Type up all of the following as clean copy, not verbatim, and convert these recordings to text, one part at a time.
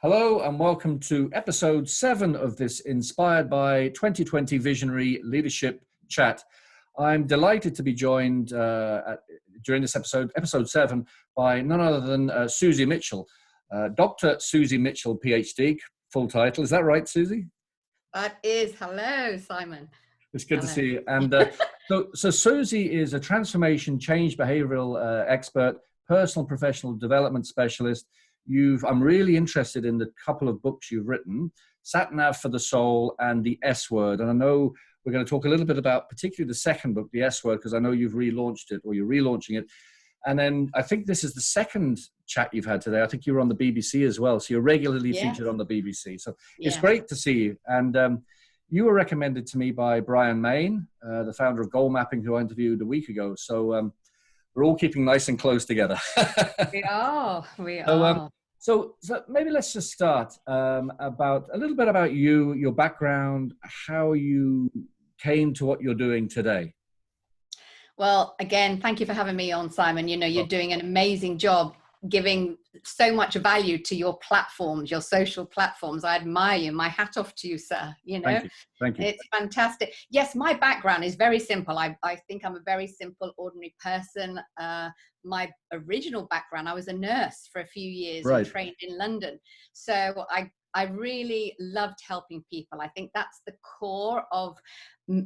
Hello and welcome to episode 7 of this Inspired by 2020 Visionary Leadership Chat. I'm delighted to be joined during this episode 7, by none other than Susie Mitchell, Dr. Susie Mitchell PhD, full title. Is that right, Susie? That is. Hello, Simon. It's good to see you. And so Susie is a transformation, change, behavioural expert, personal professional development specialist. I'm really interested in the couple of books you've written, Sat Nav for the Soul and The S Word. And I know we're going to talk a little bit about particularly the second book, The S Word, because I know you've relaunched it, or you're relaunching it. And then I think this is the second chat you've had today. I think you were on the BBC as well. So you're regularly featured on the BBC. So it's great to see you. And you were recommended to me by Brian Main, the founder of Goal Mapping, who I interviewed a week ago. So we're all keeping nice and close together. We are. So maybe let's just start about a little bit about you, your background, how you came to what you're doing today. Well, again, thank you for having me on, Simon. You know, you're doing an amazing job giving so much value to your platforms, your social platforms. I admire you. My hat off to you, sir. You know, Thank you. It's fantastic. Yes, my background is very simple. I think I'm a very simple, ordinary person. My original background, I was a nurse for a few years and trained in London. So I really loved helping people. I think that's the core of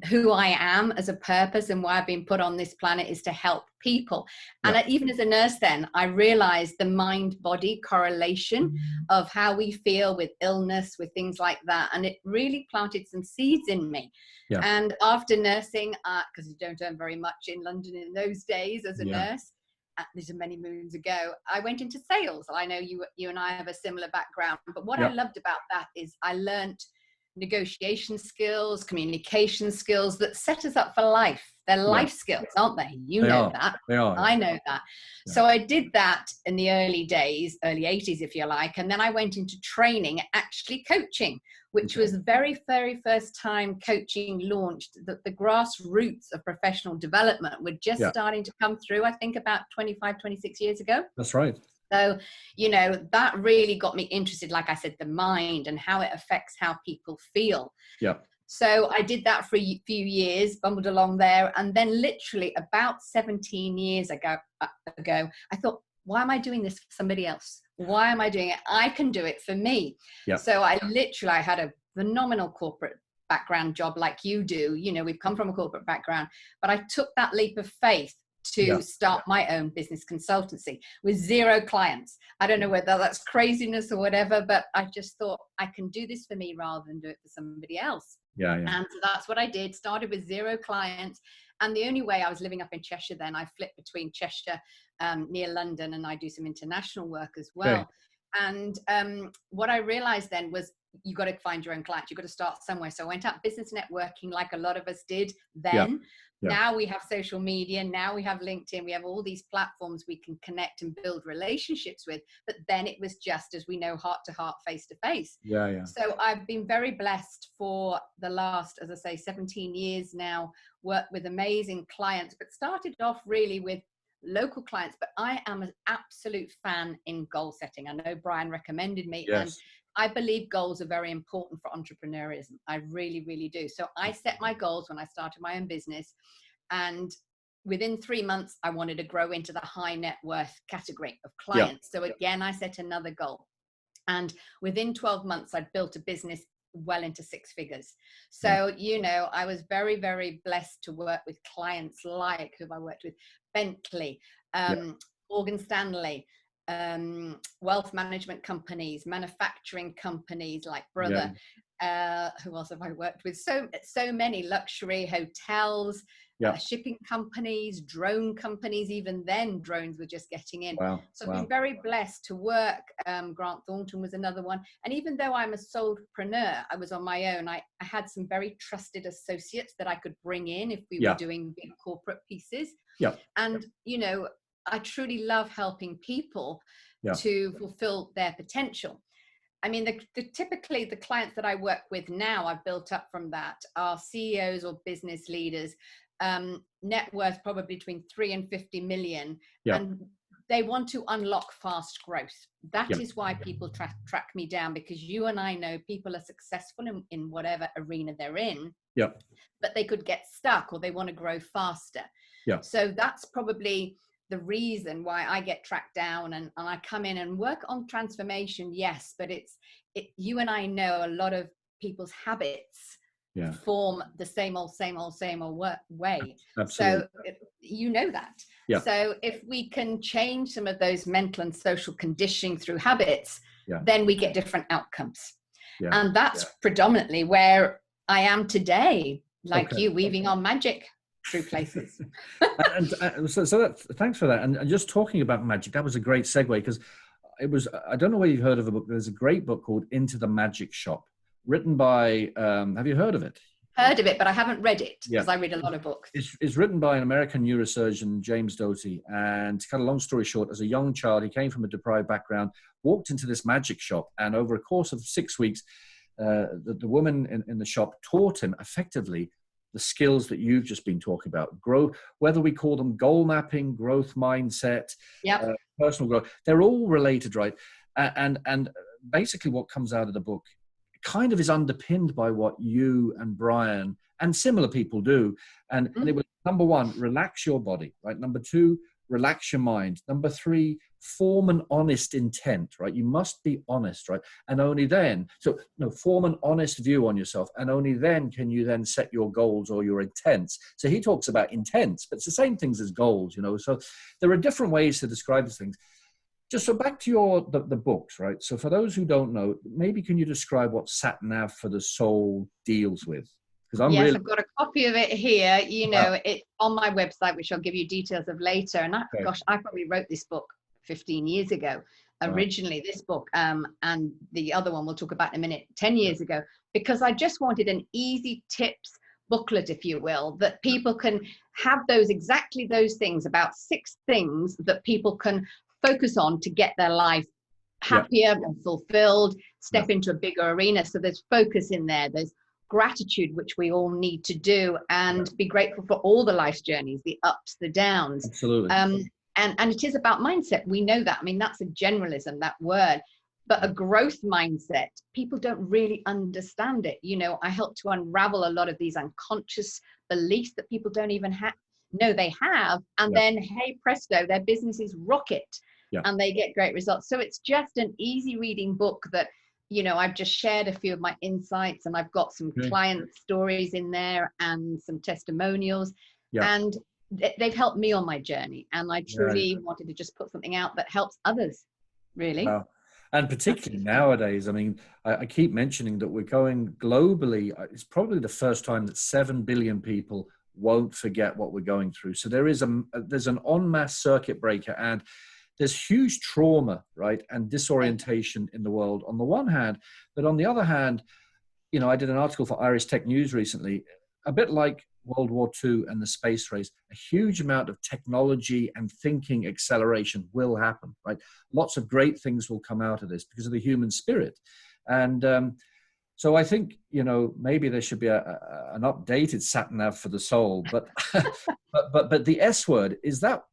who I am as a purpose, and why I've been put on this planet is to help people. And even as a nurse then, I realized the mind-body correlation of how we feel with illness, with things like that. And it really planted some seeds in me. And after nursing, because you don't earn very much in London in those days as a nurse, these are many moons ago, I went into sales. I know you and I have a similar background, but what I loved about that is I learned negotiation skills, communication skills that set us up for life. They're life skills, aren't they? You know that. They are. I know that. Yeah. So I did that in the early days, early 80s, if you like. And then I went into training, actually coaching, which was the very, very first time coaching launched. The grassroots of professional development were just starting to come through, I think about 25, 26 years ago. That's right. So, you know, that really got me interested, like I said, the mind and how it affects how people feel. Yeah. So I did that for a few years, bumbled along there. And then literally about 17 years ago, I thought, why am I doing this for somebody else? Why am I doing it? I can do it for me. Yeah. So I had a phenomenal corporate background job like you do. You know, we've come from a corporate background, but I took that leap of faith to start my own business consultancy with 0 clients. I don't know whether that's craziness or whatever, but I just thought I can do this for me rather than do it for somebody else. And so that's what I did. Started with 0 clients. And the only way, I was living up in Cheshire then, I flipped between Cheshire near London, and I do some international work as well. And what I realized then was, you got to find your own clients. You've got to start somewhere. So I went out business networking like a lot of us did then. Now we have social media. Now we have LinkedIn. We have all these platforms we can connect and build relationships with. But then it was just, as we know, heart to heart, face to face. So I've been very blessed for the last, as I say, 17 years now, worked with amazing clients, but started off really with local clients. But I am an absolute fan in goal setting. I know Brian recommended me. And I believe goals are very important for entrepreneurism. I really, really do. So I set my goals when I started my own business. And within 3 months, I wanted to grow into the high net worth category of clients. So again, I set another goal. And within 12 months, I'd built a business well into 6 figures. So, you know, I was very, very blessed to work with clients like who I worked with, Bentley, Morgan Stanley, wealth management companies, manufacturing companies like Brother. Who else have I worked with? So many luxury hotels, shipping companies, drone companies. Even then, drones were just getting in. So I've been very blessed to work. Grant Thornton was another one. And even though I'm a solopreneur, I was on my own. I had some very trusted associates that I could bring in if we were doing big corporate pieces. And, you know, I truly love helping people to fulfill their potential. I mean, typically the clients that I work with now, I've built up from that, are CEOs or business leaders, net worth probably between 3 and 50 million. And they want to unlock fast growth. That is why people track me down, because you and I know people are successful in whatever arena they're in, but they could get stuck, or they want to grow faster. So that's probably the reason why I get tracked down, and I come in and work on transformation. Yes, but you and I know a lot of people's habits form the same old way. Absolutely. So you know that. So if we can change some of those mental and social conditioning through habits, then we get different outcomes. And that's predominantly where I am today, like you, weaving on magic through places. So thanks for that. And just talking about magic, that was a great segue, because I don't know whether you've heard of a book. There's a great book called Into the Magic Shop, written by, have you heard of it? Heard of it, but I haven't read it, because I read a lot of books. It's written by an American neurosurgeon, James Doty. And to cut a long story short, as a young child, he came from a deprived background, walked into this magic shop, and over a course of 6 weeks, the woman in the shop taught him effectively the skills that you've just been talking about. Whether we call them goal mapping, growth mindset, personal growth, they're all related, right? And basically what comes out of the book kind of is underpinned by what you and Brian and similar people do. And it was, number one, relax your body, right? Number two, relax your mind. Number three, form an honest intent, right? You must be honest, right? And only then, form an honest view on yourself, and only then can you then set your goals or your intents. So he talks about intents, but it's the same things as goals, so there are different ways to describe these things. Just so back to the books, right? So for those who don't know, maybe can you describe what Sat Nav for the Soul deals with? Because I've got a copy of it here. It's on my website, which I'll give you details of later. And I probably wrote this book 15 years ago. Originally, this book, and the other one we'll talk about in a minute, 10 years ago, because I just wanted an easy tips booklet, if you will, that people can have exactly those things, about 6 things that people can focus on to get their life happier and fulfilled, step into a bigger arena. So there's focus in there. There's gratitude, which we all need to do, and be grateful for all the life's journeys, the ups, the downs. Absolutely. And it is about mindset. We know that. I mean, that's a generalism, that word. But a growth mindset, people don't really understand it. I help to unravel a lot of these unconscious beliefs that people don't even know they have. And then, hey, presto, their businesses rocket and they get great results. So it's just an easy reading book that, I've just shared a few of my insights, and I've got some client stories in there and some testimonials. And they've helped me on my journey, and I truly wanted to just put something out that helps others, really. Wow. And particularly nowadays, I mean, I keep mentioning that we're going globally. It's probably the first time that 7 billion people won't forget what we're going through. So there's an en masse circuit breaker, and there's huge trauma, right, and disorientation in the world on the one hand, but on the other hand, I did an article for Irish Tech News recently, a bit like World War II and the space race. A huge amount of technology and thinking acceleration will happen, right? Lots of great things will come out of this because of the human spirit. And so I think, maybe there should be an updated Sat Nav for the soul, but but the S word, is that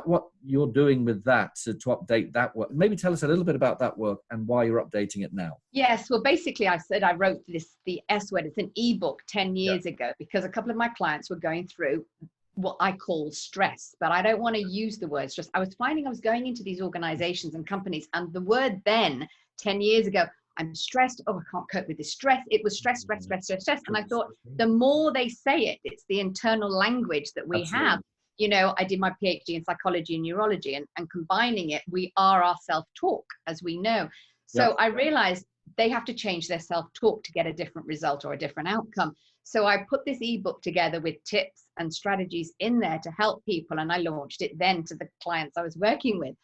what you're doing with that, to update that work? Maybe tell us a little bit about that work and why you're updating it now. Yes, well, basically I said I wrote the S word. It's an ebook 10 years ago, because a couple of my clients were going through what I call stress, but I don't want to use the word stress. I was finding I was going into these organizations and companies, and the word then 10 years ago, I'm stressed. Oh, I can't cope with this stress. It was stress. And I thought, the more they say it, it's the internal language that we have. I did my PhD in psychology and neurology, and combining it, we are our self-talk, as we know. So I realized they have to change their self-talk to get a different result or a different outcome. So I put this ebook together with tips and strategies in there to help people. And I launched it then to the clients I was working with.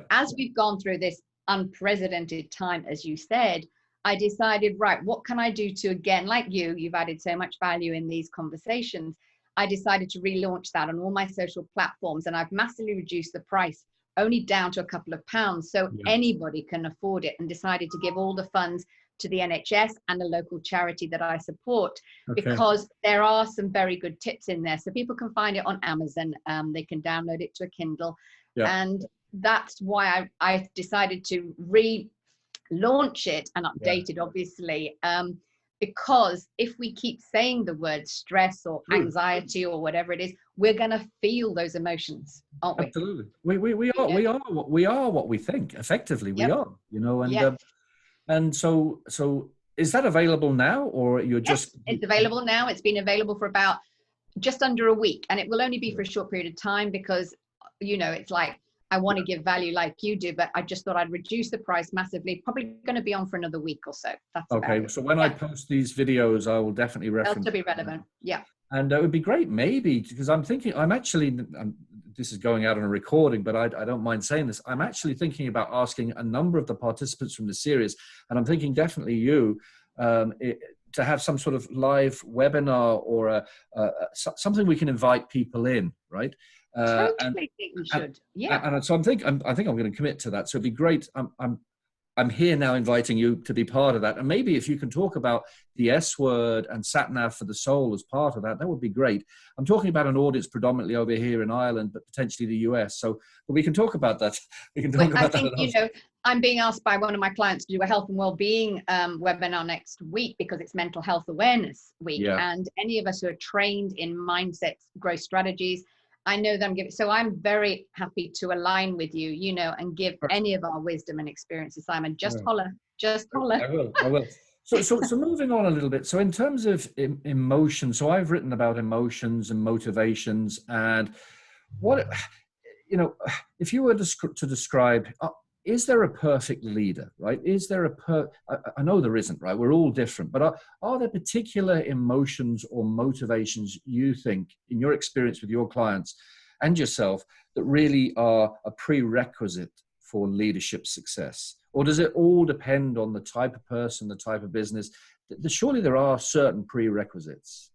As we've gone through this unprecedented time, as you said, I decided, right, what can I do to, again, like you've added so much value in these conversations. I decided to relaunch that on all my social platforms, and I've massively reduced the price, only down to a couple of pounds, so anybody can afford it, and decided to give all the funds to the NHS and a local charity that I support, because there are some very good tips in there. So people can find it on Amazon. They can download it to a Kindle. And that's why I decided to relaunch it and update it, obviously, because if we keep saying the word stress or anxiety or whatever it is, we're going to feel those emotions, aren't we? Absolutely. We are what we think. Effectively, we are. You know, and so is that available now, or you're just? It's available now. It's been available for about just under a week, and it will only be for a short period of time because, you know, it's like, I want to give value like you do, but I just thought I'd reduce the price massively. Probably going to be on for another week or so. That's okay. So when I post these videos, I will definitely reference. They'll still be relevant. Yeah. And it would be great, maybe, because I'm thinking, this is going out on a recording, but I don't mind saying this. I'm actually thinking about asking a number of the participants from the series, and I'm thinking definitely you, to have some sort of live webinar or something we can invite people in, right? Totally think we should. And so I think I'm going to commit to that. So it'd be great. I'm here now inviting you to be part of that. And maybe if you can talk about the S word and Sat Nav for the soul as part of that, that would be great. I'm talking about an audience predominantly over here in Ireland, but potentially the US. So but we can talk about that. We can talk about that. I think, you know, I'm being asked by one of my clients to do a health and well-being webinar next week because it's Mental Health Awareness Week. Yeah. And any of us who are trained in mindset growth strategies, I know that I'm giving, so I'm very happy to align with you, you know, and give any of our wisdom and experiences, Simon. Just holler. I will. So moving on a little bit. So in terms of emotion, so I've written about emotions and motivations, and what, you know, if you were to describe, is there a perfect leader, right? Is there I know there isn't, right? We're all different, but are there particular emotions or motivations you think, in your experience with your clients and yourself, that really are a prerequisite for leadership success? Or does it all depend on the type of person, the type of business? Surely there are certain prerequisites.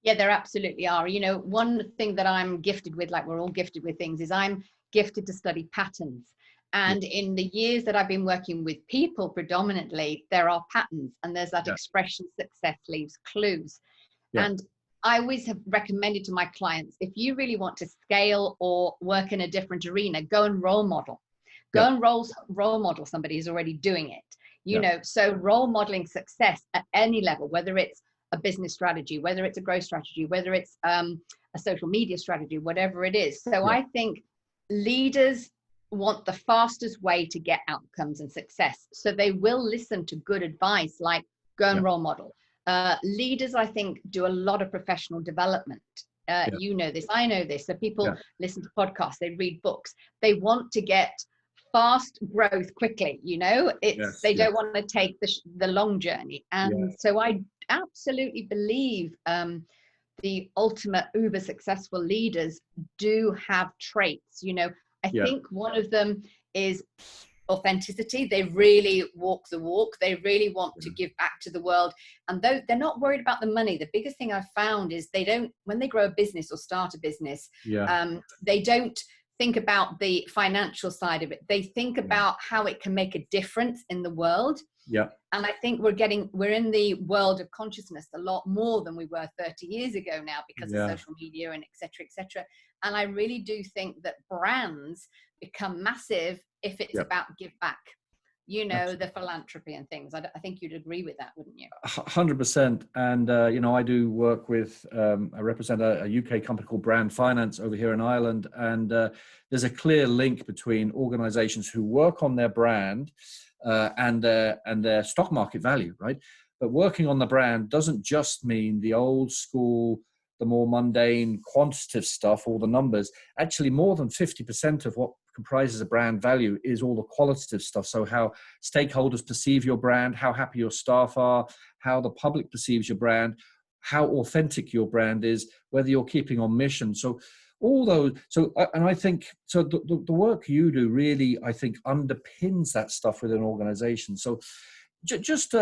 Yeah, there absolutely are. You know, one thing that I'm gifted with, like we're all gifted with things, is I'm gifted to study patterns. And in the years that I've been working with people predominantly, there are patterns, and there's that expression, success leaves clues. And I always have recommended to my clients, if you really want to scale or work in a different arena, go and role model. Go and role model somebody who's already doing it. You know, so role modeling success at any level, whether it's a business strategy, whether it's a growth strategy, whether it's a social media strategy, whatever it is. So I think leaders want the fastest way to get outcomes and success. So they will listen to good advice, like go and role model. Leaders, I think, do a lot of professional development. You know this, I know this. So people listen to podcasts, they read books. They want to get fast growth quickly, you know, they don't want to take the long journey. And so I absolutely believe the ultimate uber successful leaders do have traits, you know. I think one of them is authenticity. They really walk the walk. They really want to give back to the world. And though they're not worried about the money, the biggest thing I've found is they don't, when they grow a business or start a business, they don't think about the financial side of it. They think about how it can make a difference in the world. And I think we're in the world of consciousness a lot more than we were 30 years ago now because of social media and et cetera, and I really do think that brands become massive if it's about give back, you know, the philanthropy and things. I think you'd agree with that, wouldn't you? 100%. And you know, I do work with I represent a UK company called Brand Finance over here in Ireland, and there's a clear link between organizations who work on their brand and their stock market value, right? But working on the brand doesn't just mean the old school, the more mundane quantitative stuff, all the numbers. Actually, more than 50% of what comprises a brand value is all the qualitative stuff. So how stakeholders perceive your brand, how happy your staff are, how the public perceives your brand, how authentic your brand is, whether you're keeping on mission. So all those, and I think, so the work you do really, I think, underpins that stuff within an organization. So just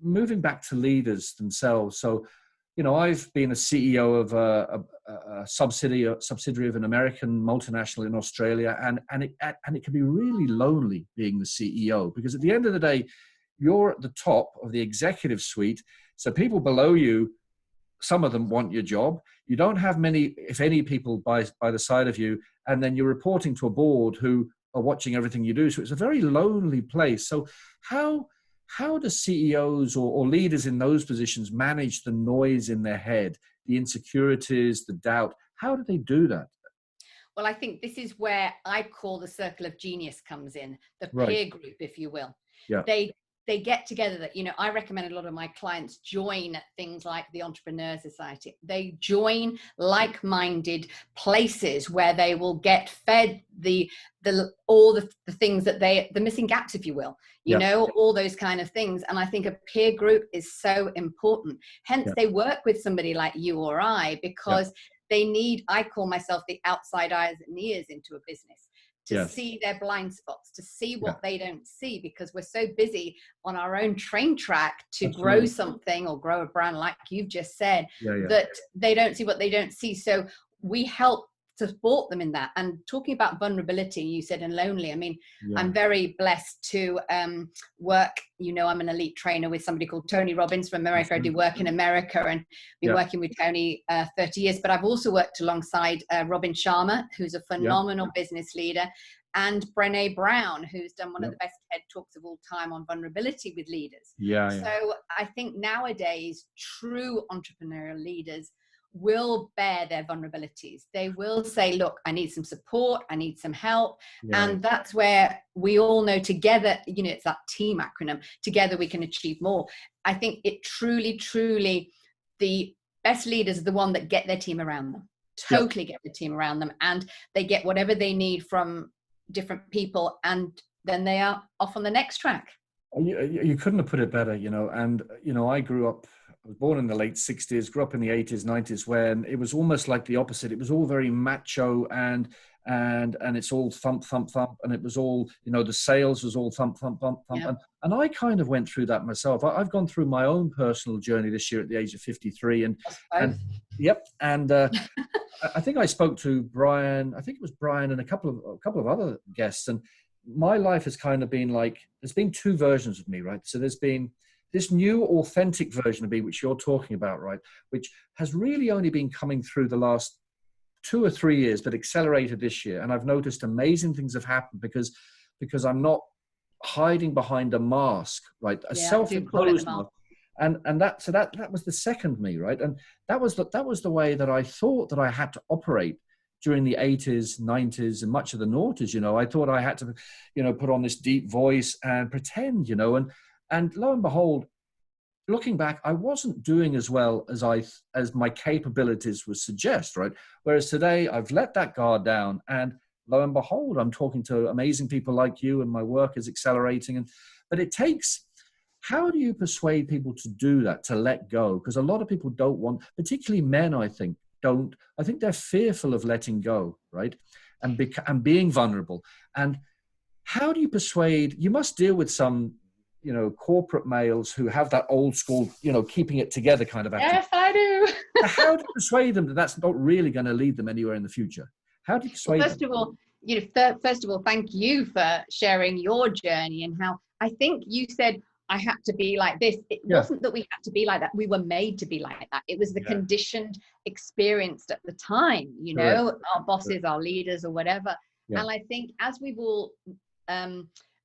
moving back to leaders themselves. So, you know, I've been a CEO of a subsidiary of an American multinational in Australia, and it can be really lonely being the CEO, because at the end of the day, you're at the top of the executive suite. So people below you some of them want your job. You don't have many, if any, people by the side of you. And then you're reporting to a board who are watching everything you do. So it's a very lonely place. So how do CEOs or leaders in those positions manage the noise in their head, the insecurities, the doubt? How do they do that? Well, I think this is where I call the circle of genius comes in, the Right. peer group, if you will. Yeah. They get together. That, I recommend a lot of my clients join things like the Entrepreneur Society. They join like-minded places where they will get fed all the things that the missing gaps, if you will, all those kind of things. And I think a peer group is so important. Hence, they work with somebody like you or I, because they need, I call myself the outside eyes and ears into a business, to see their blind spots, to see what they don't see, because we're so busy on our own train track to grow something or grow a brand, like you've just said, that they don't see what they don't see. So we help support them in that. And talking about vulnerability, you said, and lonely, I mean, I'm very blessed to work, I'm an elite trainer with somebody called Tony Robbins from America. I do work in America and been working with Tony 30 years, but I've also worked alongside Robin Sharma, who's a phenomenal business leader, and Brené Brown, who's done one of the best TED Talks of all time on vulnerability with leaders. So I think nowadays, true entrepreneurial leaders will bear their vulnerabilities. They will say, look, I need some support, I need some help. And that's where we all know together, it's that team acronym, together we can achieve more. I think it truly, the best leaders are the one that get their team around them, totally get the team around them, and they get whatever they need from different people, and then they are off on the next track. You couldn't have put it better, and, I grew up, I was born in the late 60s, grew up in the 80s, 90s, when it was almost like the opposite. It was all very macho and it's all thump, thump, thump. And it was all, the sales was all thump, thump, thump, thump. And I kind of went through that myself. I've gone through my own personal journey this year at the age of 53. And I think I spoke to Brian, I think it was Brian and a couple of other guests. And my life has kind of been like, there's been two versions of me, right? So there's been this new authentic version of me, which you're talking about, right? Which has really only been coming through the last 2 or 3 years, but accelerated this year. And I've noticed amazing things have happened because I'm not hiding behind a mask, right? A self-imposed mask. And that was the second me, right? And that was the way that I thought that I had to operate during the 80s, 90s, and much of the noughties. I thought I had to, put on this deep voice and pretend, and lo and behold, looking back, I wasn't doing as well as my capabilities would suggest, right? Whereas today, I've let that guard down, and lo and behold, I'm talking to amazing people like you, and my work is accelerating. But it takes, how do you persuade people to do that, to let go? Because a lot of people don't want, particularly men, I think, don't. I think they're fearful of letting go, right? And being vulnerable. And how do you persuade? You must deal with some, corporate males who have that old school, keeping it together kind of attitude. Yes, I do. How do you persuade them that that's not really going to lead them anywhere in the future? How do you persuade them? First of all, thank you for sharing your journey, and how I think you said I had to be like this. It wasn't that we had to be like that. We were made to be like that. It was the conditioned, experienced at the time, our bosses, our leaders or whatever. And I think as we've all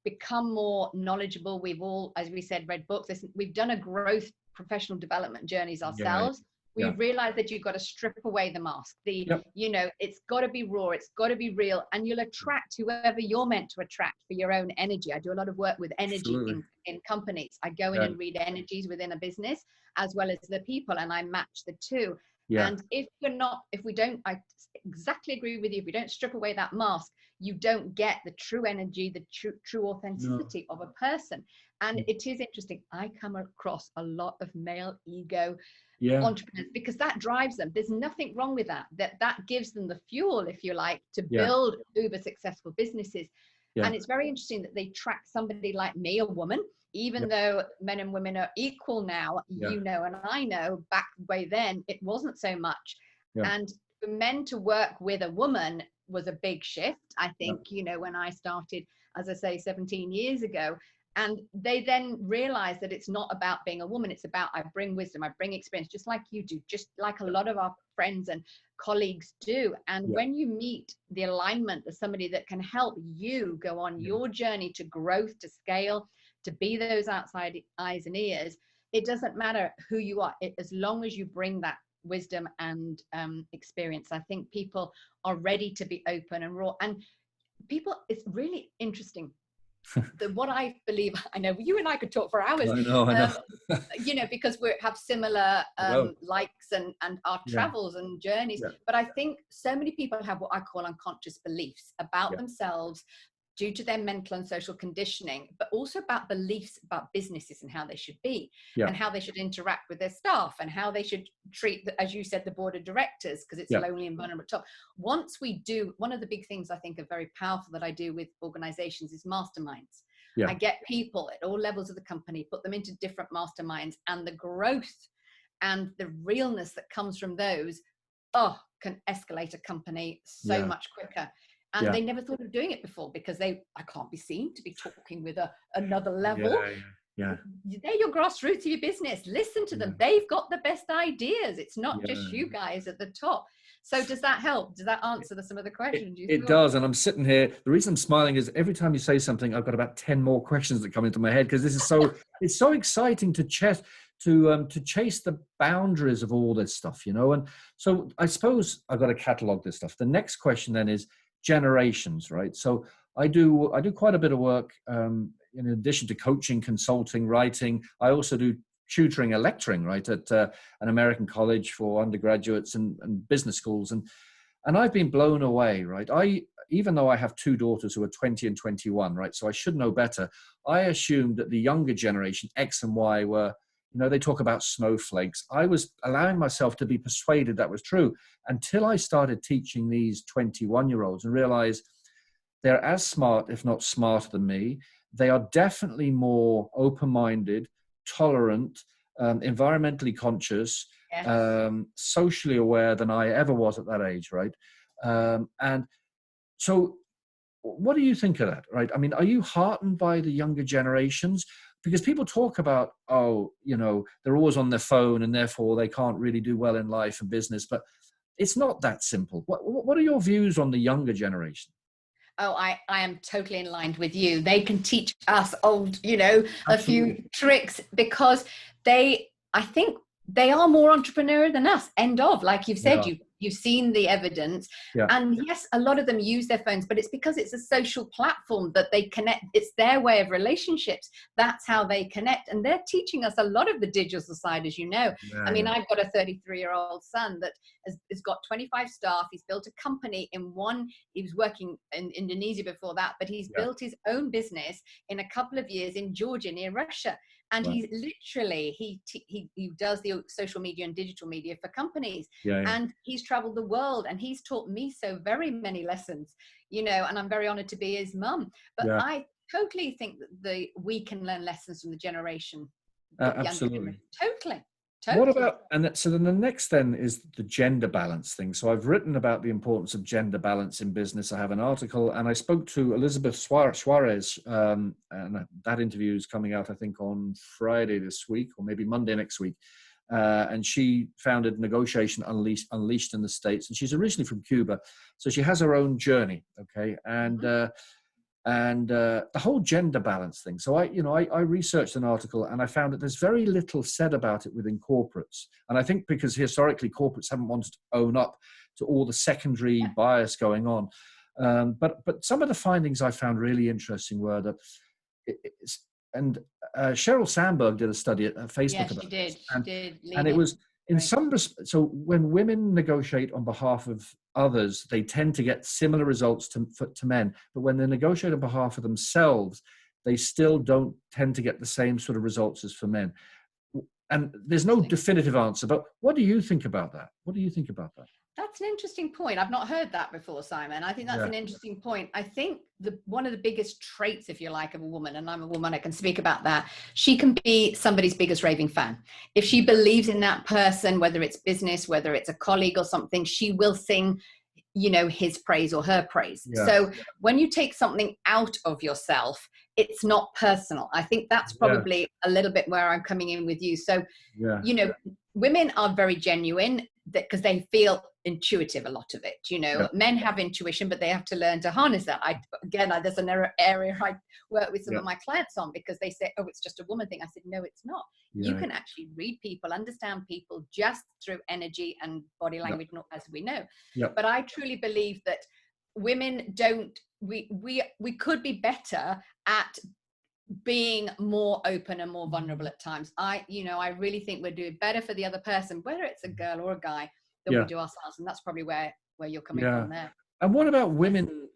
become more knowledgeable, we've all, as we said, read books, we've done a growth professional development journeys ourselves. We've realized that you've got to strip away the mask. It's got to be raw, it's got to be real, and you'll attract whoever you're meant to attract for your own energy. I do a lot of work with energy in companies. I go in and read energies within a business as well as the people, and I match the two. And if we don't, I exactly agree with you, if we don't strip away that mask, you don't get the true energy, the true authenticity of a person. And it is interesting, I come across a lot of male ego entrepreneurs, because that drives them. There's nothing wrong with that gives them the fuel, if you like, to build uber successful businesses. And it's very interesting that they track somebody like me, a woman, even though men and women are equal now, and I know back way then it wasn't so much. And for men to work with a woman was a big shift, I think. When I started, as I say, 17 years ago, And they then realize that it's not about being a woman. It's about, I bring wisdom, I bring experience, just like you do, just like a lot of our friends and colleagues do. And when you meet the alignment of somebody that can help you go on your journey to growth, to scale, to be those outside eyes and ears, it doesn't matter who you are, as long as you bring that wisdom and experience. I think people are ready to be open and raw. And people, it's really interesting. What I believe, I know you and I could talk for hours. I know. You know, because we have similar likes and our travels and journeys. But I think so many people have what I call unconscious beliefs about themselves due to their mental and social conditioning, but also about beliefs about businesses and how they should be and how they should interact with their staff and how they should treat, as you said, the board of directors, because it's lonely and vulnerable at top. Once we do, one of the big things I think are very powerful that I do with organizations is masterminds. I get people at all levels of the company, put them into different masterminds, and the growth and the realness that comes from those, can escalate a company so much quicker. And they never thought of doing it before because I can't be seen to be talking with another level. They're your grassroots of your business. Listen to them. They've got the best ideas. It's not just you guys at the top. So does that help? Does that answer some of the questions? It does. And I'm sitting here. The reason I'm smiling is every time you say something, I've got about 10 more questions that come into my head, because this is so, it's so exciting to chase the boundaries of all this stuff, you know? And so I suppose I've got to catalog this stuff. The next question then is generations, right? So I do quite a bit of work in addition to coaching, consulting, writing. I also do tutoring and lecturing, right, at an American college for undergraduates and business schools. And I've been blown away, right? Even though I have two daughters who are 20 and 21, right, so I should know better, I assumed that the younger generation, X and Y, were, you know, they talk about snowflakes. I was allowing myself to be persuaded that was true until I started teaching these 21-year-olds and realized they're as smart, if not smarter than me. They are definitely more open-minded, tolerant, environmentally conscious, socially aware than I ever was at that age, right? And so what do you think of that, right? I mean, are you heartened by the younger generations? Because people talk about, you know, they're always on their phone and therefore they can't really do well in life and business, but it's not that simple. What are your views on the younger generation? Oh, I am totally in line with you. They can teach us old, you know, a few tricks because I think they are more entrepreneurial than us. End of, like you've said, you've seen the evidence. And yes, a lot of them use their phones, but it's because it's a social platform that they connect. It's their way of relationships. That's how they connect. And they're teaching us a lot of the digital side, as you know. I mean, I've got a 33-year-old son that has got 25 staff. He's built a company he was working in Indonesia before that, but he's built his own business in a couple of years in Georgia near Russia. And he's literally, he does the social media and digital media for companies. And he's traveled the world and he's taught me so very many lessons, you know, and I'm very honored to be his mum. But I totally think that we can learn lessons from the generation. Absolutely. Totally. What about, so then the next then is the gender balance thing. So I've written about the importance of gender balance in business. I have an article and I spoke to Elizabeth Suarez and that interview is coming out, I think, on Friday this week or maybe Monday next week. And she founded Negotiation Unleashed in the States. And she's originally from Cuba. So she has her own journey, okay? And the whole gender balance thing. So I researched an article and I found that there's very little said about it within corporates. And I think because historically corporates haven't wanted to own up to all the secondary bias going on. But some of the findings I found really interesting were that Sheryl Sandberg did a study at Facebook about this. And it was in some respects, so when women negotiate on behalf of others, they tend to get similar results to men. But when they negotiate on behalf of themselves, they still don't tend to get the same sort of results as for men. And there's no definitive answer, but what do you think about that? That's an interesting point. I've not heard that before, Simon. I think that's an interesting point. I think one of the biggest traits, if you like, of a woman, and I'm a woman, I can speak about that, she can be somebody's biggest raving fan. If she believes in that person, whether it's business, whether it's a colleague or something, she will sing, you know, his praise or her praise. So when you take something out of yourself, it's not personal. I think that's probably a little bit where I'm coming in with you. So, you know, women are very genuine because they feel intuitive, a lot of it. You know, men have intuition, but they have to learn to harness that. There's an area I work with some of my clients on, because they say, oh, it's just a woman thing. I said, no, it's not. You can actually read people, understand people just through energy and body language, as we know. But I truly believe that women we could be better at being more open and more vulnerable at times. I really think we're doing better for the other person, whether it's a girl or a guy, than we do ourselves. And that's probably where you're coming from there. And what about women?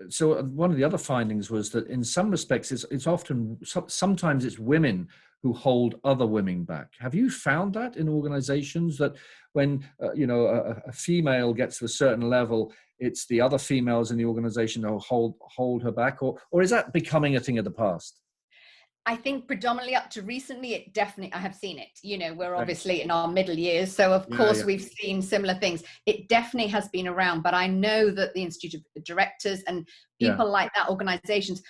So one of the other findings was that in some respects, it's often, sometimes it's women who hold other women back. Have you found that in organizations, that when a female gets to a certain level, it's the other females in the organization who hold her back, or is that becoming a thing of the past? I think predominantly up to recently, I have seen it. You know, we're obviously in our middle years, so of course we've seen similar things. It definitely has been around, but I know that the Institute of Directors and people like that, organizations,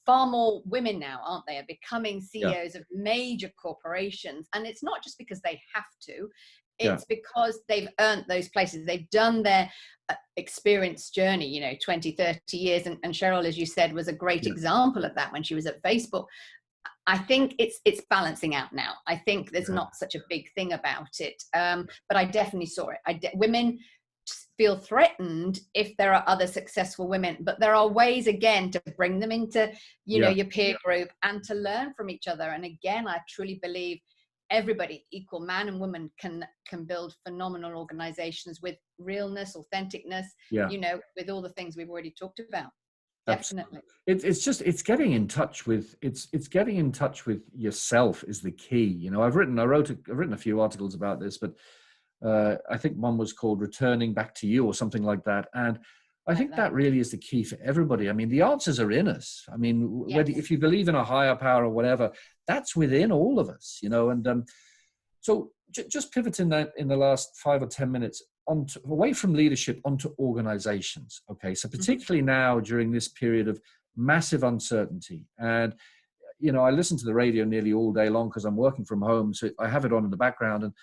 far more women now, aren't they, are becoming CEOs of major corporations. And it's not just because they have to, it's because they've earned those places. They've done their experience journey, 20, 30 years. And Cheryl, as you said, was a great example of that when she was at Facebook. I think it's balancing out now. I think there's not such a big thing about it. But I definitely saw it. Women feel threatened if there are other successful women, but there are ways, again, to bring them into, your peer group and to learn from each other. And again, I truly believe everybody, equal man and woman, can build phenomenal organizations with realness, authenticness, with all the things we've already talked about. Definitely. It's getting in touch with yourself is the key. I've written a few articles about this, but I think one was called Returning Back to You or something like that. And I think that really is the key for everybody. I mean, the answers are in us. I mean, if you believe in a higher power or whatever, that's within all of us, and so just pivoting that in the last 5 or 10 minutes away from leadership onto organizations. Okay. So particularly now during this period of massive uncertainty, and, I listen to the radio nearly all day long because I'm working from home. So I have it on in the background, and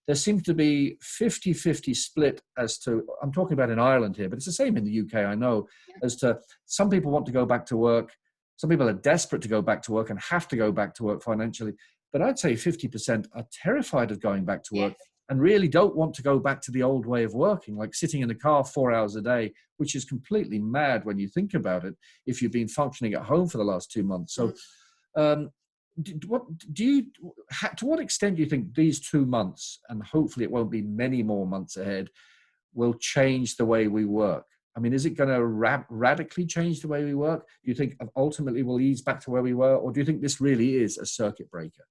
there seems to be 50-50 split as to, I'm talking about in Ireland here, but it's the same in the UK, I know, as to some people want to go back to work. Some people are desperate to go back to work and have to go back to work financially. But I'd say 50% are terrified of going back to work and really don't want to go back to the old way of working, like sitting in the car 4 hours a day, which is completely mad when you think about it, if you've been functioning at home for the last 2 months. So to what extent do you think these 2 months, and hopefully it won't be many more months ahead, will change the way we work? I mean, is it going to radically change the way we work? Do you think ultimately we'll ease back to where we were? Or do you think this really is a circuit breaker?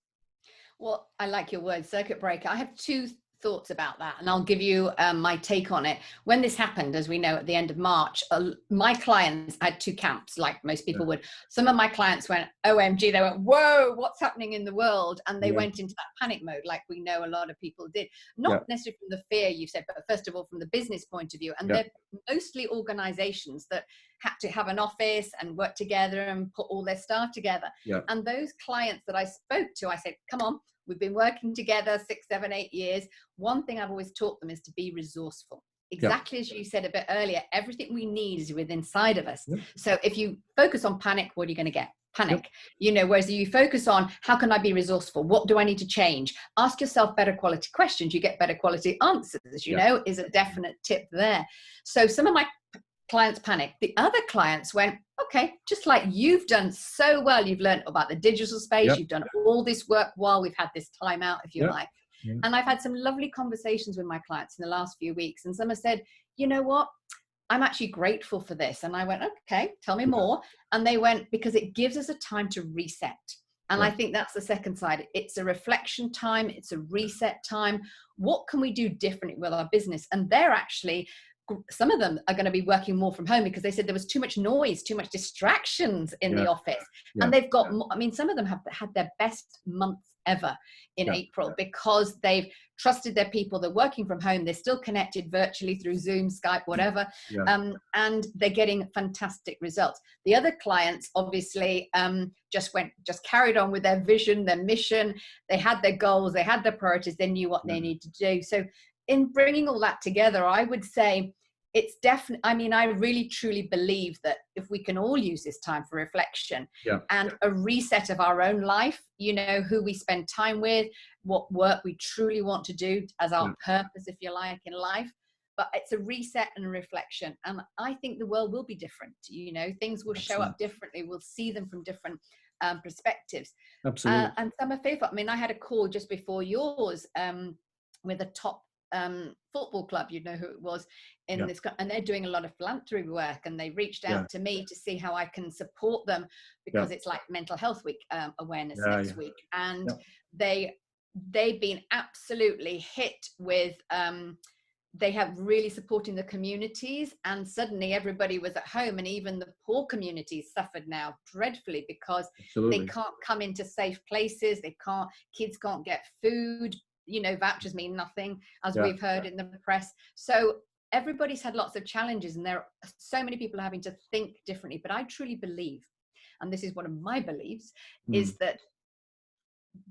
Well, I like your word, circuit breaker. I have two thoughts about that, and I'll give you my take on it. When this happened, as we know, at the end of March, my clients had two camps, like most people would. Some of my clients went, OMG, they went, whoa, what's happening in the world? And they went into that panic mode, like we know a lot of people did. Not necessarily from the fear you said, but first of all, from the business point of view. And they're mostly organizations that had to have an office and work together and put all their staff together. And those clients that I spoke to, I said, come on, we've been working together 6, 7, 8 years. One thing I've always taught them is to be resourceful. Exactly as you said a bit earlier, everything we need is within inside of us. So if you focus on panic, what are you going to get? Panic. Whereas you focus on how can I be resourceful? What do I need to change? Ask yourself better quality questions. You get better quality answers, is a definite tip there. So some of my clients panicked. The other clients went, okay, just like you've done so well, you've learned about the digital space, you've done all this work while we've had this time out, if you like. And I've had some lovely conversations with my clients in the last few weeks. And some have said, you know what? I'm actually grateful for this. And I went, okay, tell me more. And they went, because it gives us a time to reset. And I think that's the second side. It's a reflection time. It's a reset time. What can we do differently with our business? And they're actually some of them are going to be working more from home because they said there was too much noise, too much distractions in the office. And they've got, I mean, some of them have had their best month ever in April because they've trusted their people. They're working from home. They're still connected virtually through Zoom, Skype, whatever. And they're getting fantastic results. The other clients obviously just carried on with their vision, their mission. They had their goals, they had their priorities, they knew what they needed to do. So in bringing all that together, I would say it's definitely, I mean, I really truly believe that if we can all use this time for reflection and a reset of our own life, you know, who we spend time with, what work we truly want to do as our purpose, if you like, in life. But it's a reset and a reflection. And I think the world will be different. You know, things will show up differently. We'll see them from different perspectives. Absolutely. And some are fearful. I mean, I had a call just before yours with a top football club, you know who it was in this, and they're doing a lot of philanthropy work, and they reached out to me to see how I can support them because it's like mental health week awareness next week, and they've been absolutely hit with they have really supporting the communities, and suddenly everybody was at home, and even the poor communities suffered now dreadfully because they can't come into safe places, kids can't get food, you know, vouchers mean nothing, as we've heard in the press. So everybody's had lots of challenges, and there are so many people having to think differently. But I truly believe, and this is one of my beliefs, is that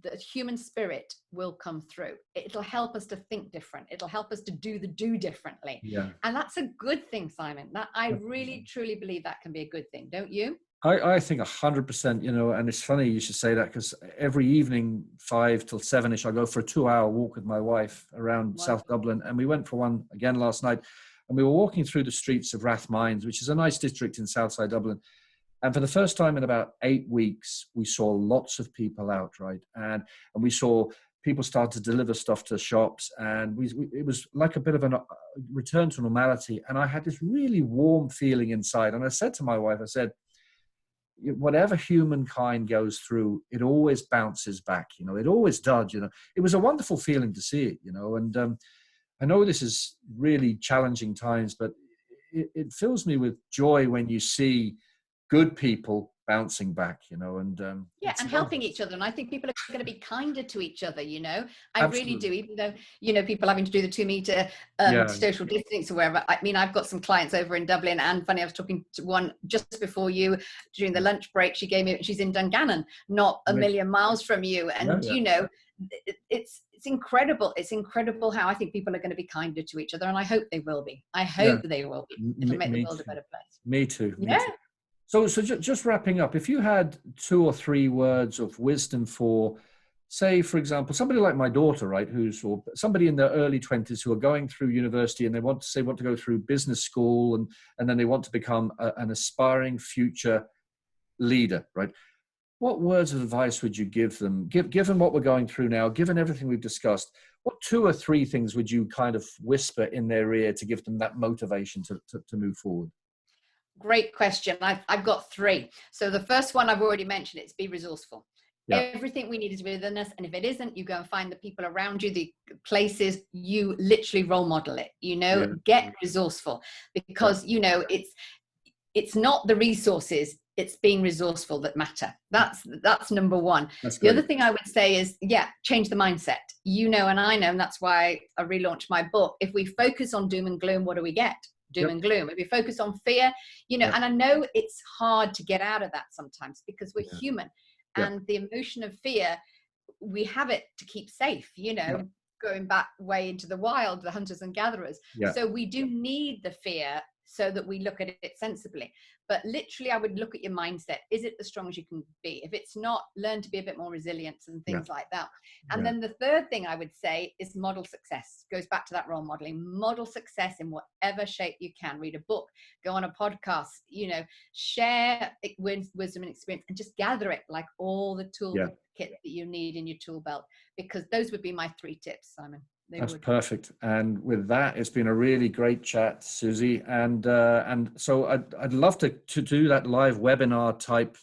the human spirit will come through. It'll help us to think different. It'll help us to do differently. And that's a good thing, Simon. That I really truly believe that can be a good thing, don't you? I think 100%, you know, and it's funny you should say that because every evening, 5 till 7-ish, I go for a 2-hour walk with my wife around South Dublin. And we went for one again last night, and we were walking through the streets of Rathmines, which is a nice district in Southside Dublin. And for the first time in about 8 weeks, we saw lots of people out, right? And we saw people start to deliver stuff to shops, and it was like a bit of a return to normality. And I had this really warm feeling inside. And I said to my wife, I said, whatever humankind goes through, it always bounces back, you know, it always does, you know. It was a wonderful feeling to see it, you know, and I know this is really challenging times, but it fills me with joy when you see good people bouncing back, you know, and and helping each other. And I think people are going to be kinder to each other, you know. I really do, even though, you know, people having to do the 2 meter social distance or wherever. I mean, I've got some clients over in Dublin, and funny, I was talking to one just before you during the lunch break. She gave me, she's in Dungannon, not a million miles from you, and you know, it's incredible. It's incredible how I think people are going to be kinder to each other, and I hope they will be. I hope they will be. It'll make the world a better place. Me too. So just wrapping up, if you had 2 or 3 words of wisdom for, say, for example, somebody like my daughter, right, or somebody in their early 20s who are going through university and they want to go through business school and then they want to become an aspiring future leader, right? What words of advice would you give them, given what we're going through now, given everything we've discussed? What 2 or 3 things would you kind of whisper in their ear to give them that motivation to move forward? Great question. I've got 3. So the first one I've already mentioned, it's be resourceful. Everything we need is within us. And if it isn't, you go and find the people around you, the places, you literally role model it, you know, get resourceful, because, you know, it's not the resources, it's being resourceful that matter. That's number 1. The other thing I would say is, change the mindset, you know, and I know, and that's why I relaunched my book. If we focus on doom and gloom, what do we get? Doom and gloom. If we focus on fear, you know, and I know it's hard to get out of that sometimes because we're human, and the emotion of fear, we have it to keep safe, you know, going back way into the wild, the hunters and gatherers. So we do need the fear so that we look at it sensibly. But literally, I would look at your mindset. Is it as strong as you can be? If it's not, learn to be a bit more resilient and things like that. And then the third thing I would say is model success. Goes back to that role modeling. Model success in whatever shape you can. Read a book, go on a podcast, you know, share wisdom and experience, and just gather it like all the toolkit that you need in your tool belt. Because those would be my 3 tips, Simon. That's perfect. And with that, it's been a really great chat, Susie. And so I'd love to do that live webinar type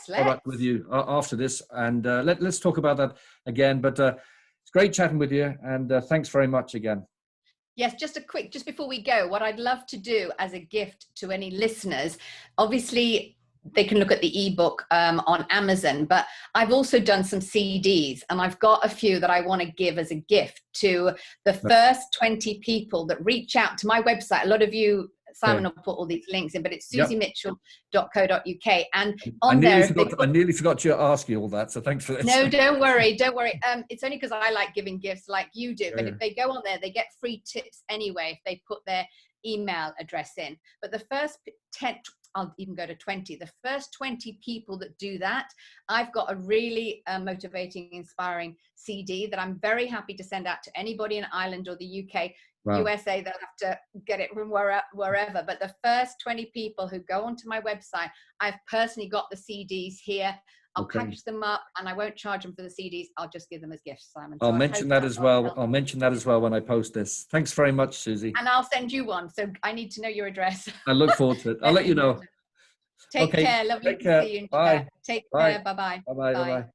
product with you after this. And let's talk about that again. But it's great chatting with you. And thanks very much again. Yes, just before we go, what I'd love to do as a gift to any listeners, obviously they can look at the ebook on Amazon, but I've also done some CDs, and I've got a few that I want to give as a gift to the first 20 people that reach out to my website. A lot of you, Simon will put all these links in, but it's susiemitchell.co.uk. And on I nearly forgot to ask you all that, so thanks for this. No, don't worry. It's only because I like giving gifts like you do. But if they go on there, they get free tips anyway if they put their email address in. But the first 10, I'll even go to 20. The first 20 people that do that, I've got a really motivating, inspiring CD that I'm very happy to send out to anybody in Ireland or the UK. Wow. USA, they'll have to get it from wherever. But the first 20 people who go onto my website, I've personally got the CDs here. I'll package them up, and I won't charge them for the CDs. I'll just give them as gifts, Simon. I'll mention that as well. I'll mention that as well when I post this. Thanks very much, Susie. And I'll send you one. So I need to know your address. I look forward to it. I'll let you know. Take care. Lovely to see you. Bye. Take care. Bye-bye. Bye-bye. Bye-bye.